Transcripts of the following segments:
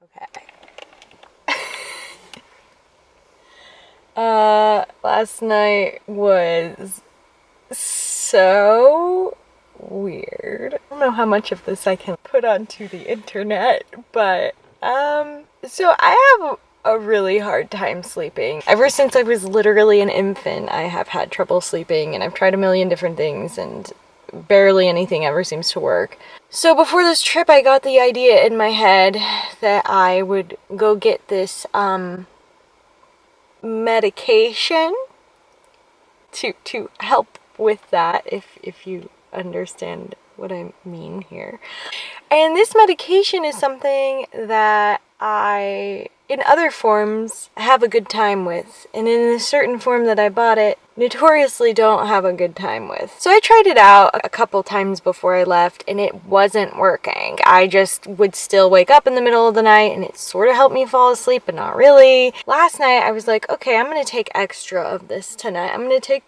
Okay. Last night was so weird. I don't know how much of this I can put onto the internet, but, so I have a really hard time sleeping. Ever since I was literally an infant, I have had trouble sleeping, and I've tried a million different things, and barely anything ever seems to work. So before this trip, I got the idea in my head that I would go get this, medication to help with that, if you understand what I mean here. And this medication is something that I, in other forms, have a good time with, and in a certain form that I bought it, notoriously don't have a good time with. So I tried it out a couple times before I left, and it wasn't working. I just would still wake up in the middle of the night, and it sort of helped me fall asleep, but not really. Last night I was like, okay, I'm gonna take extra of this tonight. I'm gonna take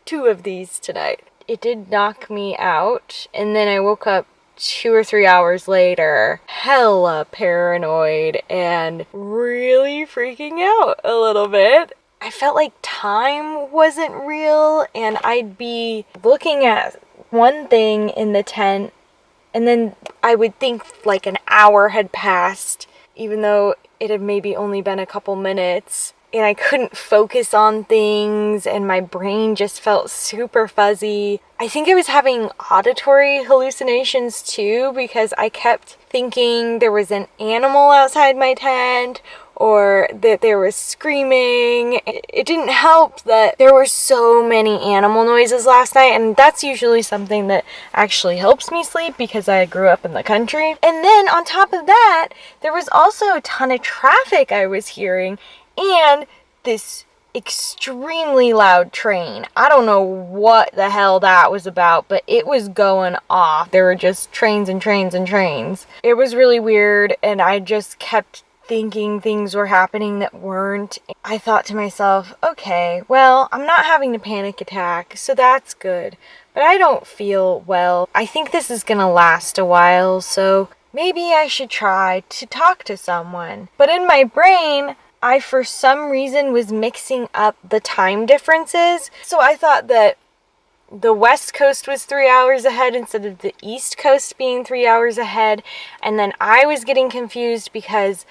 2 of these tonight. It did knock me out, and then I woke up 2 or 3 hours later, hella paranoid and really freaking out a little bit. I felt like time wasn't real, and I'd be looking at one thing in the tent, and then I would think like an hour had passed, even though it had maybe only been a couple minutes. And I couldn't focus on things, and my brain just felt super fuzzy. I think I was having auditory hallucinations too, because I kept thinking there was an animal outside my tent, or that there was screaming. It didn't help that there were so many animal noises last night, and that's usually something that actually helps me sleep because I grew up in the country. And then on top of that, there was also a ton of traffic I was hearing, and this extremely loud train. I don't know what the hell that was about, but it was going off. There were just trains and trains and trains. It was really weird, and I just kept thinking things were happening that weren't. I thought to myself, okay, well, I'm not having a panic attack, so that's good. But I don't feel well. I think this is gonna last a while, so maybe I should try to talk to someone. But in my brain, I, for some reason, was mixing up the time differences. So I thought that the West Coast was 3 hours ahead instead of the East Coast being 3 hours ahead. And then I was getting confused because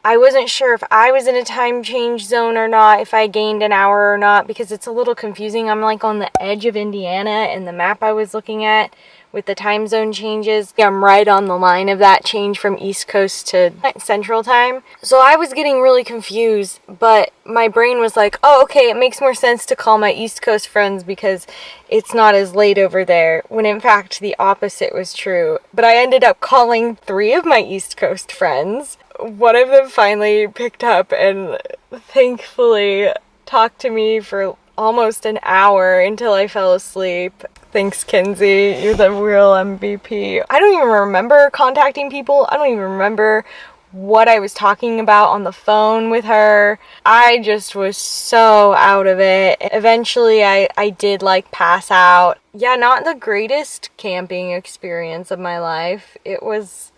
I wasn't sure if I was in a time change zone or not, if I gained an hour or not, because it's a little confusing. I'm like on the edge of Indiana, and the map I was looking at with the time zone changes, I'm right on the line of that change from East Coast to Central Time. So I was getting really confused, but my brain was like, oh, okay, it makes more sense to call my East Coast friends because it's not as late over there, when in fact the opposite was true. But I ended up calling 3 of my East Coast friends. One of them finally picked up and thankfully talked to me for almost an hour until I fell asleep. Thanks, Kinsey. You're the real MVP. I don't even remember contacting people. I don't even remember what I was talking about on the phone with her. I just was so out of it. Eventually, I did pass out. Yeah, not the greatest camping experience of my life. It was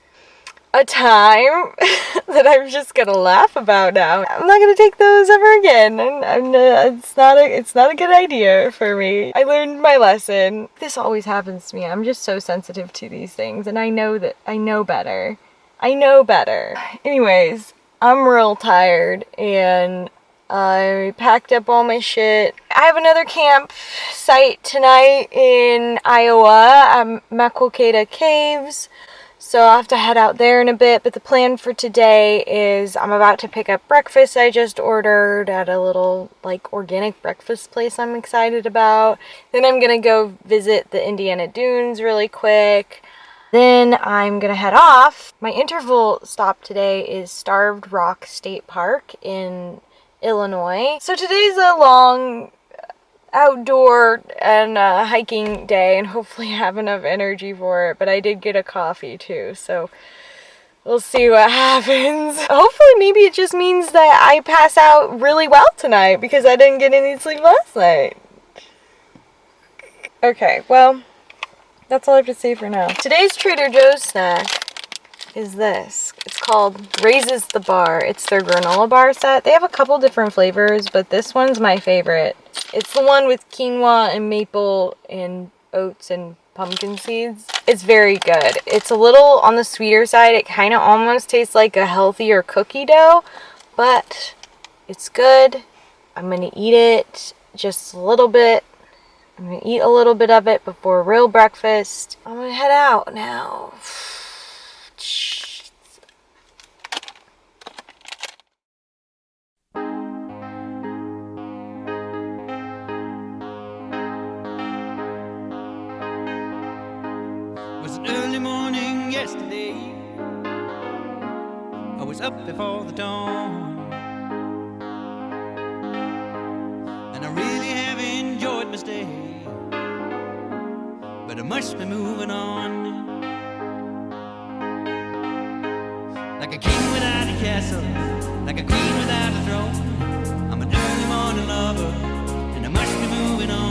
a time that I'm just gonna laugh about now. I'm not gonna take those ever again. It's not a good idea for me. I learned my lesson. This always happens to me. I'm just so sensitive to these things, and I know better. Anyways, I'm real tired, and I packed up all my shit. I have another camp site tonight in Iowa, Maquoketa Caves. So I'll have to head out there in a bit, but the plan for today is I'm about to pick up breakfast I just ordered at a little, organic breakfast place I'm excited about. Then I'm gonna go visit the Indiana Dunes really quick. Then I'm gonna head off. My interval stop today is Starved Rock State Park in Illinois. So today's a long outdoor and hiking day, and hopefully have enough energy for it. But I did get a coffee too, so we'll see what happens. Hopefully maybe it just means that I pass out really well tonight because I didn't get any sleep last night. Okay, well, that's all I have to say for now. Today's Trader Joe's snack is this. It's called Raises the Bar. It's their granola bar set. They have a couple different flavors, but this one's my favorite. It's the one with quinoa and maple and oats and pumpkin seeds. It's very good. It's a little on the sweeter side. It kind of almost tastes like a healthier cookie dough, but it's good. I'm gonna eat it just a little bit. I'm gonna eat a little bit of it before real breakfast. I'm gonna head out now. It was an early morning yesterday. I was up before the dawn, and I really have enjoyed my stay, but I must be moving on. Like a king without a castle, like a queen without a throne. I'm an early morning lover, and I must be moving on.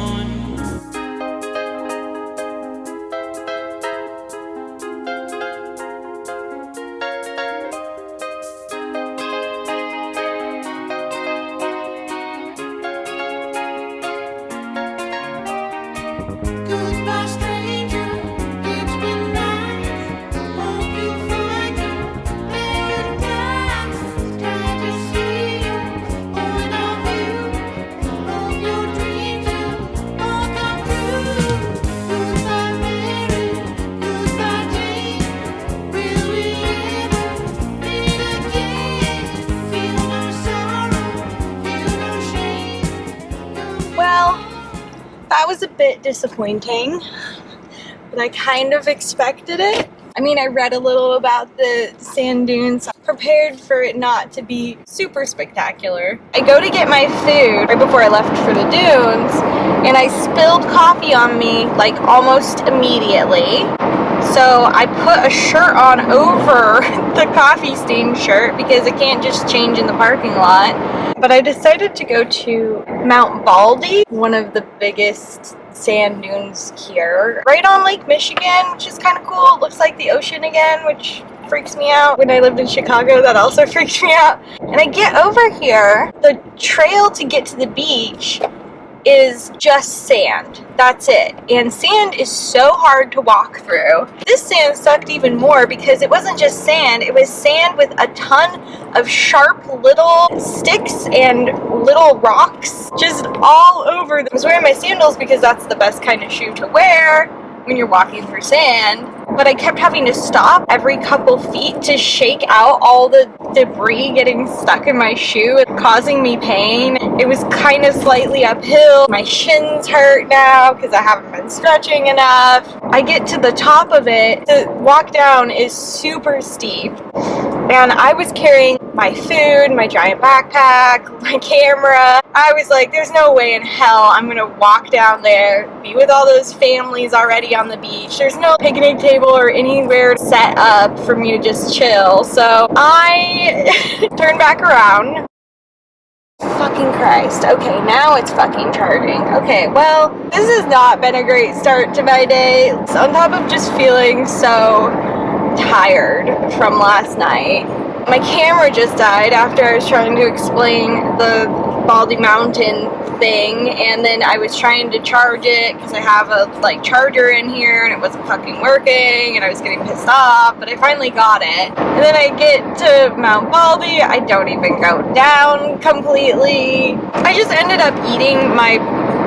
That was a bit disappointing, but I kind of expected it. I mean, I read a little about the sand dunes, prepared for it not to be super spectacular. I go to get my food right before I left for the dunes, and I spilled coffee on me like almost immediately. So I put a shirt on over the coffee stained shirt because I can't just change in the parking lot. But I decided to go to Mount Baldy, one of the biggest sand dunes here, right on Lake Michigan, which is kind of cool. It looks like the ocean again, which freaks me out. When I lived in Chicago, that also freaked me out. And I get over here, the trail to get to the beach is just sand. That's it. And sand is so hard to walk through. This sand sucked even more because it wasn't just sand, it was sand with a ton of sharp little sticks and little rocks just all over. I was wearing my sandals because that's the best kind of shoe to wear when you're walking through sand. But I kept having to stop every couple feet to shake out all the debris getting stuck in my shoe, causing me pain. It was kind of slightly uphill. My shins hurt now because I haven't been stretching enough. I get to the top of it. The walk down is super steep. And I was carrying my food, my giant backpack, my camera. I was like, there's no way in hell I'm gonna walk down there, be with all those families already on the beach. There's no picnic table or anywhere set up for me to just chill. So I turned back around. Fucking Christ. Okay, now it's fucking charging. Okay, well, this has not been a great start to my day. It's on top of just feeling so tired from last night. My camera just died after I was trying to explain the Baldy Mountain thing, and then I was trying to charge it because I have a charger in here and it wasn't fucking working and I was getting pissed off, but I finally got it. And then I get to Mount Baldy, I don't even go down completely. I just ended up eating my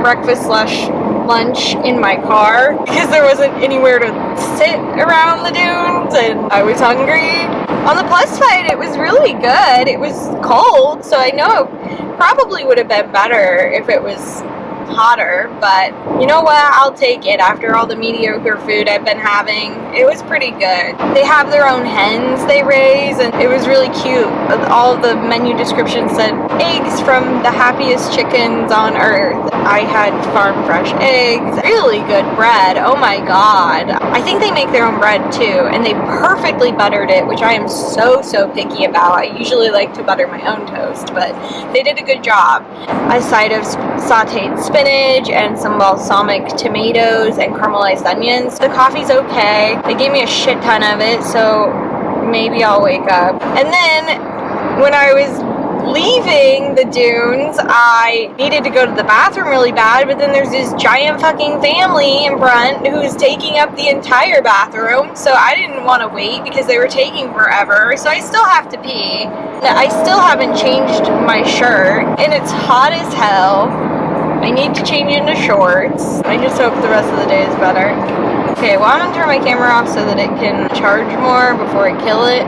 breakfast / lunch in my car because there wasn't anywhere to sit around the dunes and I was hungry. On the plus side, it was really good. It was cold, so I know it probably would have been better if it was hotter, but you know what, I'll take it after all the mediocre food I've been having. It was pretty good. They have their own hens they raise, and it was really cute. All the menu descriptions said eggs from the happiest chickens on earth. I had farm fresh eggs, really good bread, oh my god. I think they make their own bread too, and they perfectly buttered it, which I am so picky about. I usually like to butter my own toast, but they did a good job. A side of sauteed spinach and some balsamic tomatoes and caramelized onions. The coffee's okay. They gave me a shit ton of it, so maybe I'll wake up. And then when I was leaving the dunes, I needed to go to the bathroom really bad, but then there's this giant fucking family in front who's taking up the entire bathroom, so I didn't want to wait because they were taking forever, so I still have to pee. I still haven't changed my shirt, and it's hot as hell. I need to change into shorts. I just hope the rest of the day is better. Okay, well, I'm gonna turn my camera off so that it can charge more before I kill it.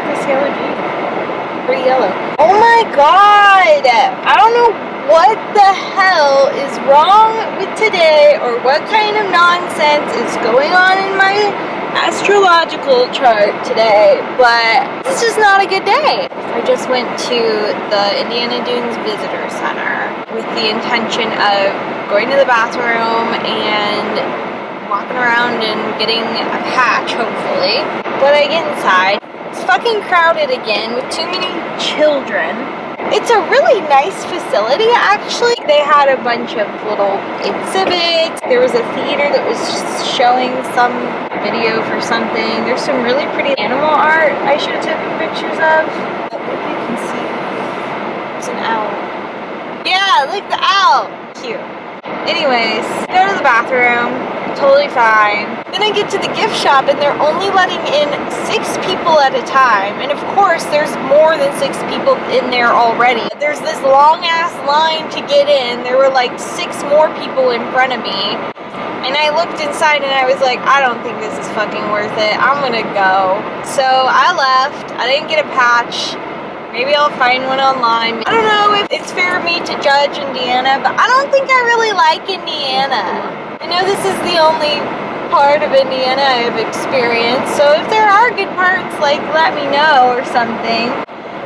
This yellow Jeep. Pretty yellow. Oh my god! I don't know what the hell is wrong with today, or what kind of nonsense is going on in my astrological chart today, but it's just not a good day. I just went to the Indiana Dunes Visitor Center with the intention of going to the bathroom and walking around and getting a patch, hopefully. But I get inside. It's fucking crowded again with too many children. It's a really nice facility, actually. They had a bunch of little exhibits. There was a theater that was showing some video for something. There's some really pretty animal art I should have taken pictures of. Maybe you can see. There's an owl. Yeah, look, the owl. Cute. Anyways, go to the bathroom. Totally fine. Then I get to the gift shop and they're only letting in 6 people at a time. And of course, there's more than 6 people in there already. There's this long ass line to get in. There were like 6 more people in front of me. And I looked inside and I was like, I don't think this is fucking worth it. I'm gonna go. So I left. I didn't get a patch. Maybe I'll find one online. I don't know if it's fair of me to judge Indiana, but I don't think I really like Indiana. I know this is the only part of Indiana I've experienced, so if there are good parts, like, let me know or something.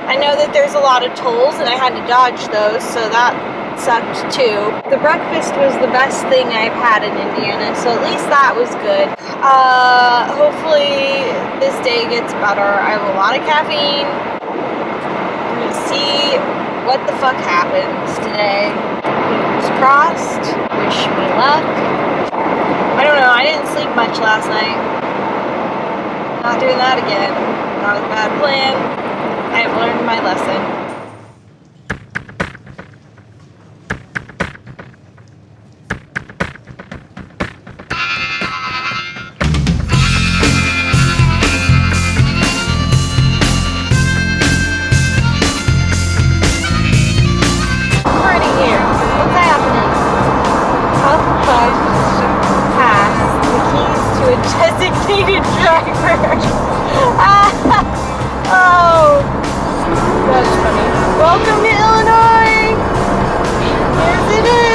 I know that there's a lot of tolls and I had to dodge those, so that sucked too. The breakfast was the best thing I've had in Indiana, so at least that was good. Hopefully this day gets better. I have a lot of caffeine. I'm gonna see what the fuck happens today. Fingers crossed. Wish me luck. I don't know, I didn't sleep much last night. Not doing that again. Not a bad plan. I have learned my lesson. Designated driver. Oh, that's funny. Welcome to Illinois. Here's it is.